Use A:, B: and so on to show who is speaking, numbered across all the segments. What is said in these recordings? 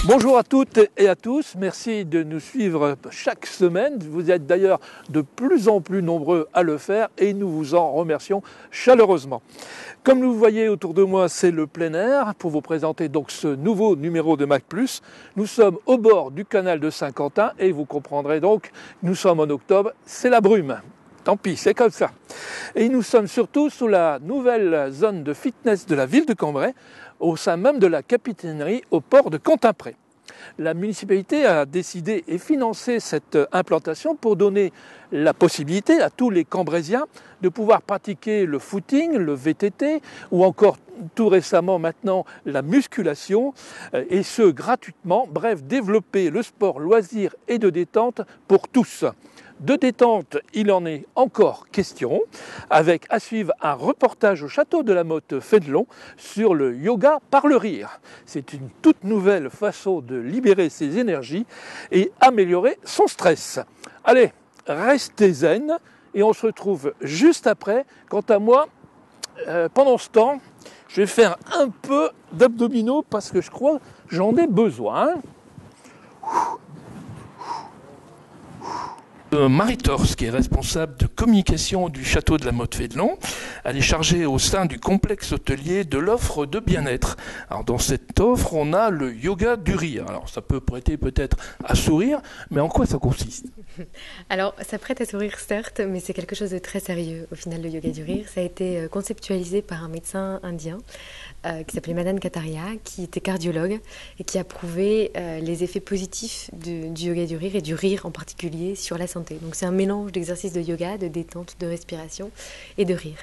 A: Bonjour à toutes et à tous, merci de nous suivre chaque semaine. Vous êtes d'ailleurs de plus en plus nombreux à le faire et nous vous en remercions chaleureusement. Comme vous voyez autour de moi, c'est le plein air pour vous présenter donc ce nouveau numéro de Mac+. Nous sommes au bord du canal de Saint-Quentin et vous comprendrez donc, nous sommes en octobre, c'est la brume. Tant pis, c'est comme ça. Et nous sommes surtout sous la nouvelle zone de fitness de la ville de Cambrai, au sein même de la capitainerie au port de Quentin-Pré. La municipalité a décidé et financé cette implantation pour donner la possibilité à tous les Cambraisiens de pouvoir pratiquer le footing, le VTT ou encore tout récemment maintenant la musculation et ce gratuitement, bref, développer le sport loisir et de détente pour tous. De détente, il en est encore question, avec à suivre un reportage au château de la Motte Fénelon sur le yoga par le rire. C'est une toute nouvelle façon de libérer ses énergies et améliorer son stress. Allez, restez zen et on se retrouve juste après. Quant à moi, pendant ce temps, je vais faire un peu d'abdominaux parce que je crois que j'en ai besoin. Marie Torse, qui est responsable de communication du château de la Motte Fénelon, elle est chargée au sein du complexe hôtelier de l'offre de bien-être. Alors dans cette offre, on a le yoga du rire. Alors ça peut prêter peut-être à sourire, mais en quoi ça consiste ?
B: Alors ça prête à sourire certes, mais c'est quelque chose de très sérieux. Au final, le yoga du rire, ça a été conceptualisé par un médecin indien qui s'appelait Madan Kataria, qui était cardiologue et qui a prouvé les effets positifs du yoga du rire et du rire en particulier sur la santé. Donc c'est un mélange d'exercices de yoga, de détente, de respiration et de rire.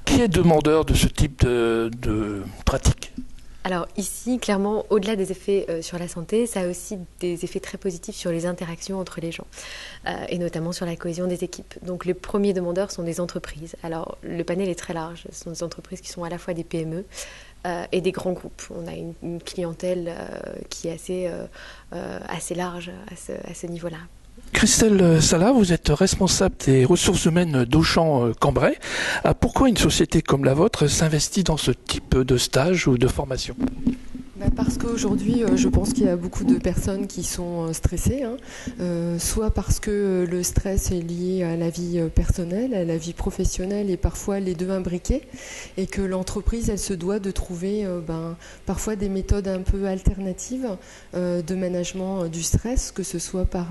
A: Qui est demandeur de ce type de pratique ?
B: Alors ici, clairement, au-delà des effets sur la santé, ça a aussi des effets très positifs sur les interactions entre les gens, et notamment sur la cohésion des équipes. Donc les premiers demandeurs sont des entreprises. Alors le panel est très large, ce sont des entreprises qui sont à la fois des PME et des grands groupes. On a une clientèle qui est assez large à ce niveau-là.
A: Christelle Sala, vous êtes responsable des ressources humaines d'Auchan Cambrai. Pourquoi une société comme la vôtre s'investit dans ce type de stage ou de formation ?
C: Parce qu'aujourd'hui, je pense qu'il y a beaucoup de personnes qui sont stressées, soit parce que le stress est lié à la vie personnelle, à la vie professionnelle et parfois les deux imbriqués, et que l'entreprise, elle se doit de trouver parfois des méthodes un peu alternatives de management du stress, que ce soit par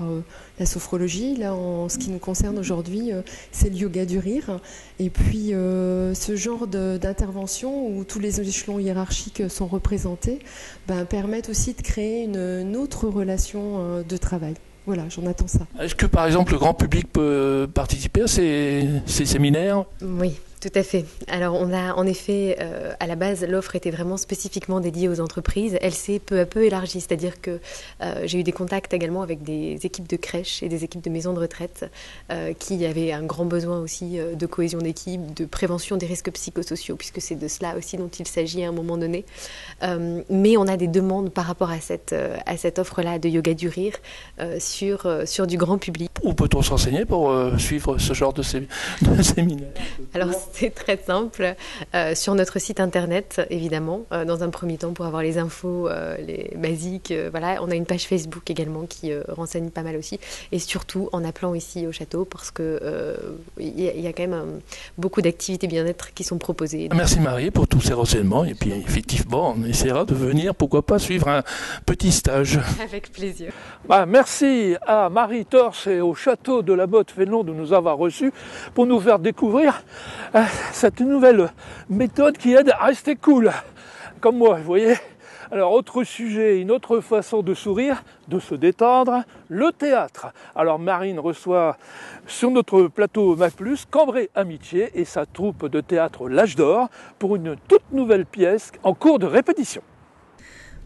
C: la sophrologie. Là, en ce qui nous concerne aujourd'hui, c'est le yoga du rire. Et puis, ce genre d'intervention où tous les échelons hiérarchiques sont représentés, permettent aussi de créer une autre relation de travail. Voilà, j'en attends ça.
A: Est-ce que par exemple le grand public peut participer à ces séminaires ?
B: Oui. Tout à fait. Alors on a en effet, à la base, l'offre était vraiment spécifiquement dédiée aux entreprises. Elle s'est peu à peu élargie, c'est-à-dire que j'ai eu des contacts également avec des équipes de crèches et des équipes de maisons de retraite qui avaient un grand besoin aussi de cohésion d'équipe, de prévention des risques psychosociaux, puisque c'est de cela aussi dont il s'agit à un moment donné. Mais on a des demandes par rapport à cette offre-là de yoga du rire sur du grand public.
A: Où peut-on s'enseigner pour suivre ce genre de séminaire ?
B: Alors, c'est très simple. Sur notre site internet, évidemment, dans un premier temps, pour avoir les infos les basiques. Voilà. On a une page Facebook également qui renseigne pas mal aussi. Et surtout, en appelant ici au château, parce qu'il y a quand même beaucoup d'activités bien-être qui sont proposées.
A: Merci Marie pour tous ces renseignements. Et puis, effectivement, on essaiera de venir, pourquoi pas, suivre un petit stage.
B: Avec plaisir.
A: Merci à Marie Torse et au château de la Motte Fénelon de nous avoir reçus pour nous faire découvrir cette nouvelle méthode qui aide à rester cool, comme moi, vous voyez. Alors, autre sujet, une autre façon de sourire, de se détendre, le théâtre. Alors, Marine reçoit sur notre plateau Mac+, Cambrai Amitié et sa troupe de théâtre L'Âge d'Or pour une toute nouvelle pièce en cours de répétition.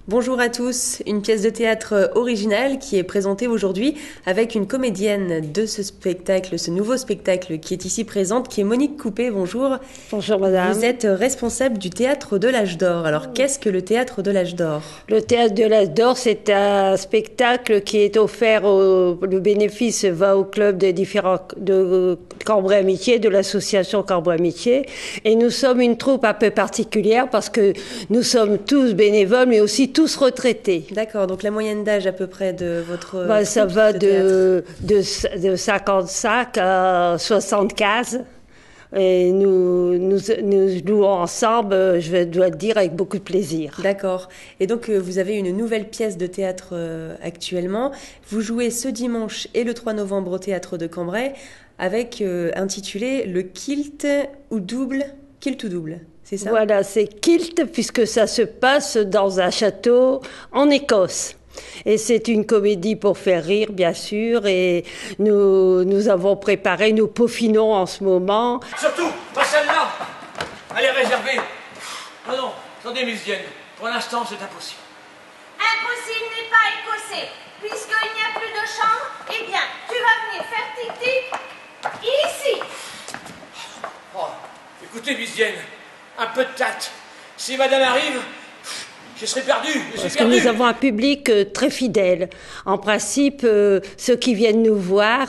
D: Bonjour à tous, une pièce de théâtre originale qui est présentée aujourd'hui avec une comédienne de ce spectacle, ce nouveau spectacle qui est ici présente, qui est Monique Coupé. Bonjour.
E: Bonjour madame.
D: Vous êtes responsable du théâtre de l'Âge d'Or. Alors qu'est-ce que le théâtre de l'Âge d'Or ?
E: Le théâtre de l'Âge d'Or, c'est un spectacle qui est offert, le bénéfice va au club de Cambrai Amitié, de l'association Cambrai Amitié. Et nous sommes une troupe un peu particulière parce que nous sommes tous bénévoles mais aussi tous retraités.
D: D'accord, donc la moyenne d'âge à peu près de votre
E: Ça va de 55 à 75. Et nous jouons ensemble, je dois le dire, avec beaucoup de plaisir.
D: D'accord. Et donc, vous avez une nouvelle pièce de théâtre actuellement. Vous jouez ce dimanche et le 3 novembre au Théâtre de Cambrai avec intitulé Le Kilt ou Double. Kilt ou Double, c'est ça?
E: Voilà, c'est Kilt puisque ça se passe dans un château en Écosse. Et c'est une comédie pour faire rire, bien sûr, et nous avons préparé, nous peaufinons en ce moment.
F: Surtout, pas celle-là. Elle est réservée. Non, attendez, Miss Dienne. Pour l'instant, c'est impossible.
G: Impossible n'est pas écossais. Puisqu'il n'y a plus de chambre, eh bien, tu vas venir faire tic-tic ici.
F: Oh, écoutez, Miss Dienne, un peu de tact. Si madame arrive, je serai perdu.
E: Parce que nous avons un public très fidèle. En principe, ceux qui viennent nous voir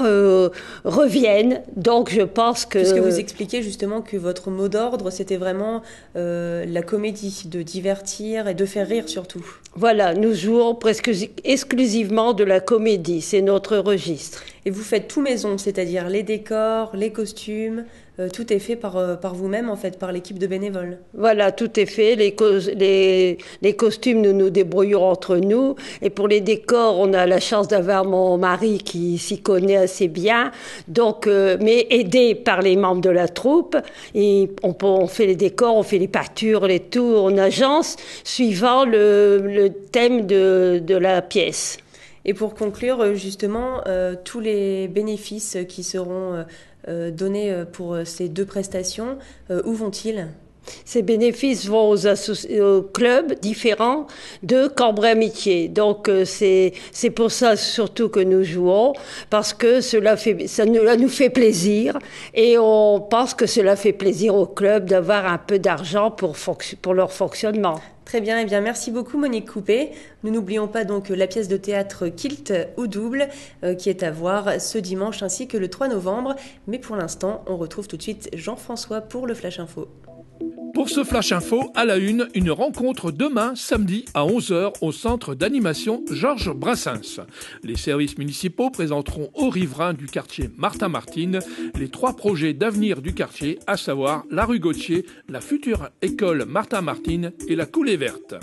E: reviennent. Donc, je pense que...
D: Puisque vous expliquez justement que votre mot d'ordre, c'était vraiment la comédie, de divertir et de faire rire surtout.
E: Voilà, nous jouons presque exclusivement de la comédie. C'est notre registre.
D: Et vous faites tout maison, c'est-à-dire les décors, les costumes... tout est fait par vous-même, en fait, par l'équipe de bénévoles.
E: Voilà, tout est fait. Les costumes, nous nous débrouillons entre nous. Et pour les décors, on a la chance d'avoir mon mari qui s'y connaît assez bien. Donc, mais aidé par les membres de la troupe. Et on fait les décors, on fait les peintures, les tout. On agence suivant le thème de la pièce.
D: Et pour conclure, justement, tous les bénéfices qui seront donnés pour ces deux prestations, où vont-ils ?
E: Ces bénéfices vont aux clubs différents de Cambrai Amitié. Donc c'est pour ça surtout que nous jouons, parce que cela nous fait plaisir et on pense que cela fait plaisir au club d'avoir un peu d'argent pour leur fonctionnement.
D: Très bien, eh bien merci beaucoup Monique Coupé. Nous n'oublions pas donc la pièce de théâtre Kilt ou Double qui est à voir ce dimanche ainsi que le 3 novembre. Mais pour l'instant, on retrouve tout de suite Jean-François pour le Flash Info.
A: Pour ce Flash Info, à la une rencontre demain, samedi, à 11h, au centre d'animation Georges Brassens. Les services municipaux présenteront aux riverains du quartier Martin-Martine les 3 projets d'avenir du quartier, à savoir la rue Gauthier, la future école Martin-Martine et la coulée verte.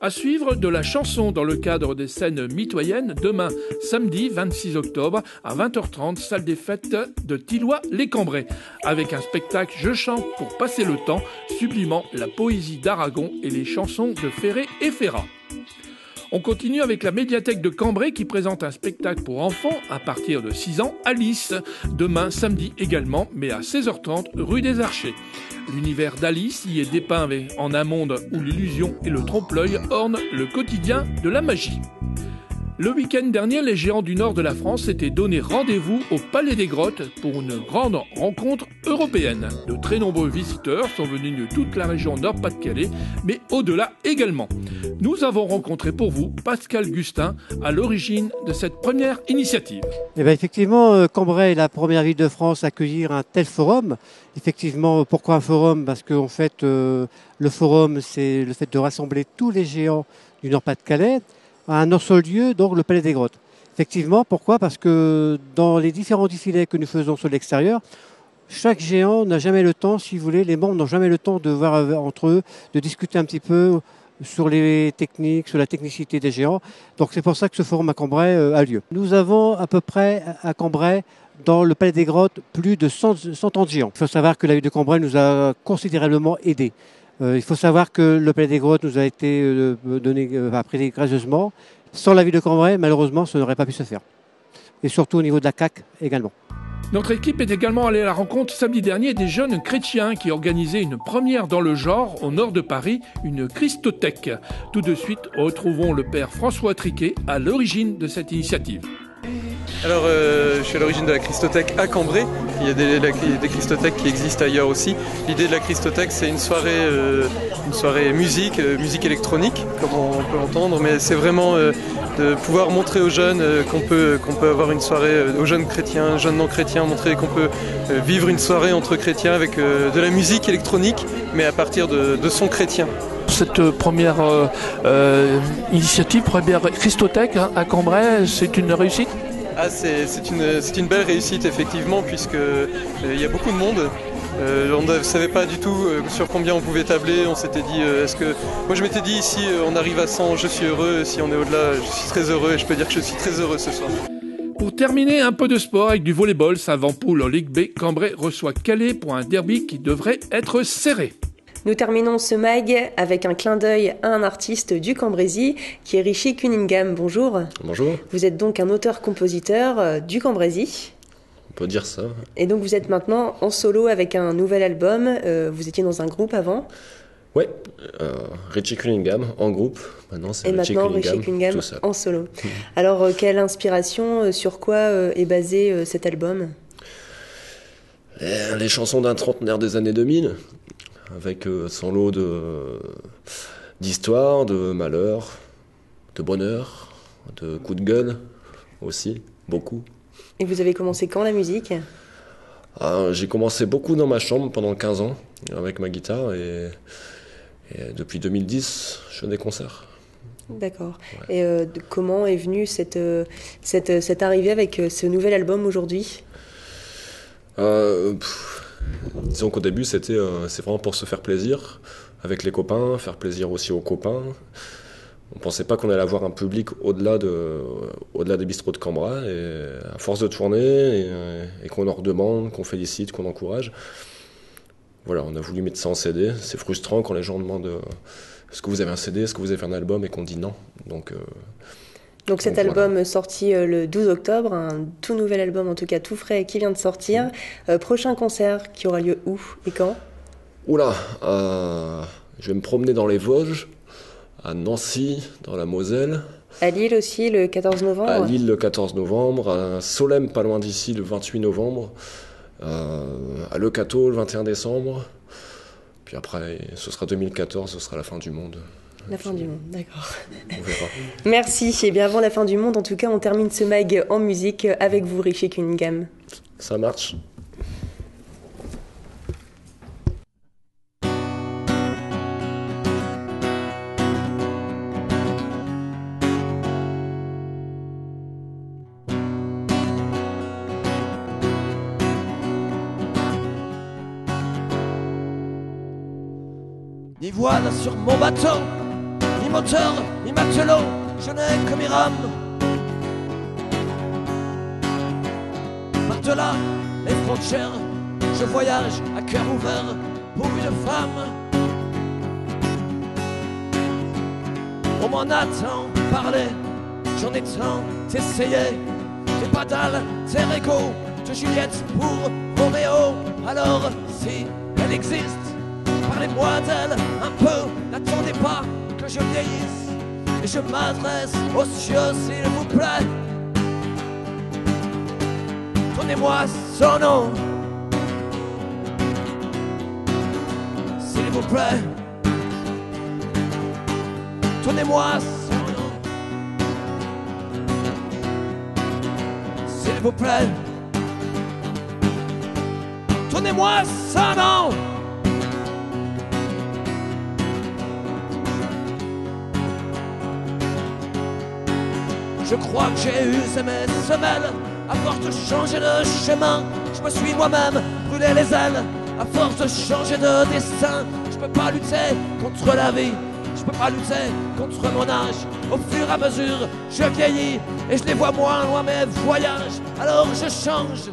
A: À suivre de la chanson dans le cadre des scènes mitoyennes demain, samedi 26 octobre à 20h30, salle des fêtes de Thilloy-les-Cambrai, avec un spectacle Je chante pour passer le temps, sublimant la poésie d'Aragon et les chansons de Ferré et Ferrat. On continue avec la médiathèque de Cambrai qui présente un spectacle pour enfants à partir de 6 ans, Alice, demain samedi également, mais à 16h30, rue des Archers. L'univers d'Alice y est dépeint en un monde où l'illusion et le trompe-l'œil ornent le quotidien de la magie. Le week-end dernier, les géants du nord de la France s'étaient donné rendez-vous au Palais des Grottes pour une grande rencontre européenne. De très nombreux visiteurs sont venus de toute la région Nord-Pas-de-Calais, mais au-delà également. Nous avons rencontré pour vous Pascal Gustin, à l'origine de cette première initiative.
H: Eh bien, effectivement, Cambrai est la première ville de France à accueillir un tel forum. Effectivement, pourquoi un forum ? Parce qu'en fait, le forum, c'est le fait de rassembler tous les géants du Nord-Pas-de-Calais à un seul lieu, donc le Palais des Grottes. Effectivement, pourquoi ? Parce que dans les différents défilés que nous faisons sur l'extérieur, chaque géant n'a jamais le temps, si vous voulez, les membres n'ont jamais le temps de voir entre eux, de discuter un petit peu sur les techniques, sur la technicité des géants. Donc c'est pour ça que ce forum à Cambrai a lieu. Nous avons à peu près à Cambrai, dans le Palais des Grottes, plus de 100 ans de géants. Il faut savoir que la ville de Cambrai nous a considérablement aidés. Il faut savoir que le Palais des Grottes nous a été prêté gracieusement. Sans la ville de Cambrai, malheureusement, ça n'aurait pas pu se faire. Et surtout au niveau de la CAC également.
A: Notre équipe est également allée à la rencontre samedi dernier des jeunes chrétiens qui organisaient une première dans le genre au nord de Paris, une Christothèque. Tout de suite, retrouvons le père François Triquet à l'origine de cette initiative.
I: Alors, je suis à l'origine de la Christothèque à Cambrai. Il y a des Christothèques qui existent ailleurs aussi. L'idée de la Christothèque, c'est une soirée musique électronique, comme on peut l'entendre, mais c'est vraiment de pouvoir montrer aux jeunes qu'on peut avoir une soirée, aux jeunes chrétiens, jeunes non chrétiens, montrer qu'on peut vivre une soirée entre chrétiens avec de la musique électronique, mais à partir de sons chrétiens.
A: cette première initiative, première Christothèque à Cambrai, c'est une réussite?
I: C'est une belle réussite effectivement, puisque il y a beaucoup de monde. On ne savait pas du tout sur combien on pouvait tabler. On s'était dit, moi je m'étais dit, si on arrive à 100, je suis heureux. Si on est au-delà, je suis très heureux. Et je peux dire que je suis très heureux ce soir.
A: Pour terminer, un peu de sport avec du volleyball. Saint-Vampoule en Ligue B. Cambrai reçoit Calais pour un derby qui devrait être serré.
D: Nous terminons ce mag avec un clin d'œil à un artiste du Cambrésis qui est Richie Cunningham. Bonjour.
J: Bonjour.
D: Vous êtes donc un auteur-compositeur du Cambrésis.
J: On peut dire ça.
D: Et donc vous êtes maintenant en solo avec un nouvel album. Vous étiez dans un groupe avant.
J: Oui, Richie Cunningham en groupe. Maintenant c'est Richie Cunningham tout seul.
D: En solo. Alors quelle inspiration, sur quoi est basé cet album?
J: Les chansons d'un trentenaire des années 2000. Avec son lot d'histoires, de malheurs, de bonheur, de coups de gueule aussi, beaucoup.
D: Et vous avez commencé quand la musique?
J: J'ai commencé beaucoup dans ma chambre pendant 15 ans avec ma guitare et depuis 2010, je fais des concerts.
D: D'accord. Ouais. Et comment est venue cette arrivée avec ce nouvel album aujourd'hui?
J: Disons qu'au début, c'est vraiment pour se faire plaisir avec les copains, faire plaisir aussi aux copains. On ne pensait pas qu'on allait avoir un public au-delà des bistrots de Cambrai. Et à force de tourner et qu'on leur demande, qu'on félicite, qu'on encourage, voilà, on a voulu mettre ça en CD. C'est frustrant quand les gens demandent est-ce que vous avez un CD, est-ce que vous avez un album, et qu'on dit non.
D: Donc cet album sorti le 12 octobre, un tout nouvel album, en tout cas tout frais, qui vient de sortir. Prochain concert qui aura lieu où et quand?
J: Oula, je vais me promener dans les Vosges, à Nancy, dans la Moselle.
D: À Lille aussi, le 14 novembre.
J: À Lille, le 14 novembre. À Solesmes, pas loin d'ici, le 28 novembre. À Le Cateau, le 21 décembre. Puis après, ce sera 2014, ce sera la fin du monde.
D: La fin du monde, d'accord.
J: On verra.
D: Merci. Et bien avant la fin du monde, en tout cas, on termine ce mag en musique avec vous, Richie Cunningham.
J: Ça marche.
K: Ni voile sur mon bateau, ni moteur, ni matelot, je n'ai que mes rames. Par-delà les frontières, je voyage à cœur ouvert pour une femme. On m'en a tant parlé, j'en ai tant essayé. Des badales, des régots, de Juliette pour Roméo. Alors si elle existe, parlez-moi d'elle un peu, n'attendez pas que je vieillisse. Et je m'adresse aux cieux, s'il vous plaît. Donnez-moi son nom, s'il vous plaît. Donnez-moi son nom, s'il vous plaît. Donnez-moi son nom. Je crois que j'ai usé mes semelles à force de changer de chemin. Je me suis moi-même brûlé les ailes à force de changer de destin. Je peux pas lutter contre la vie, je peux pas lutter contre mon âge. Au fur et à mesure, je vieillis et je les vois moins loin mes voyages. Alors je change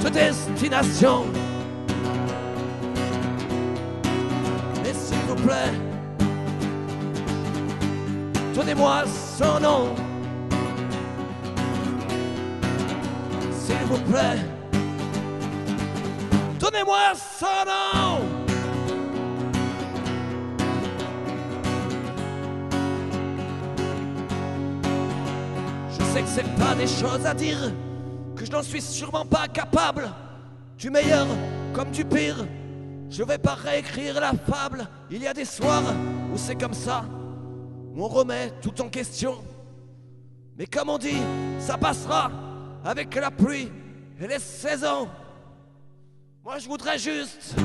K: de destination. Et s'il vous plaît, donnez-moi son nom, s'il vous plaît. Donnez-moi son nom. Je sais que c'est pas des choses à dire, que je n'en suis sûrement pas capable. Du meilleur comme du pire, je vais pas réécrire la fable. Il y a des soirs où c'est comme ça, on remet tout en question. Mais comme on dit, ça passera avec la pluie et les saisons. Moi je voudrais juste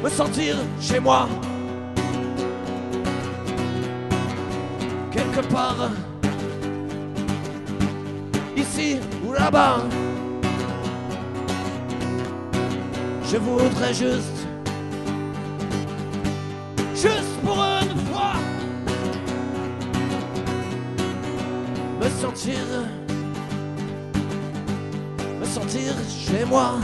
K: me sentir chez moi. Quelque part, ici ou là-bas, je voudrais juste pour une fois, me sentir chez moi.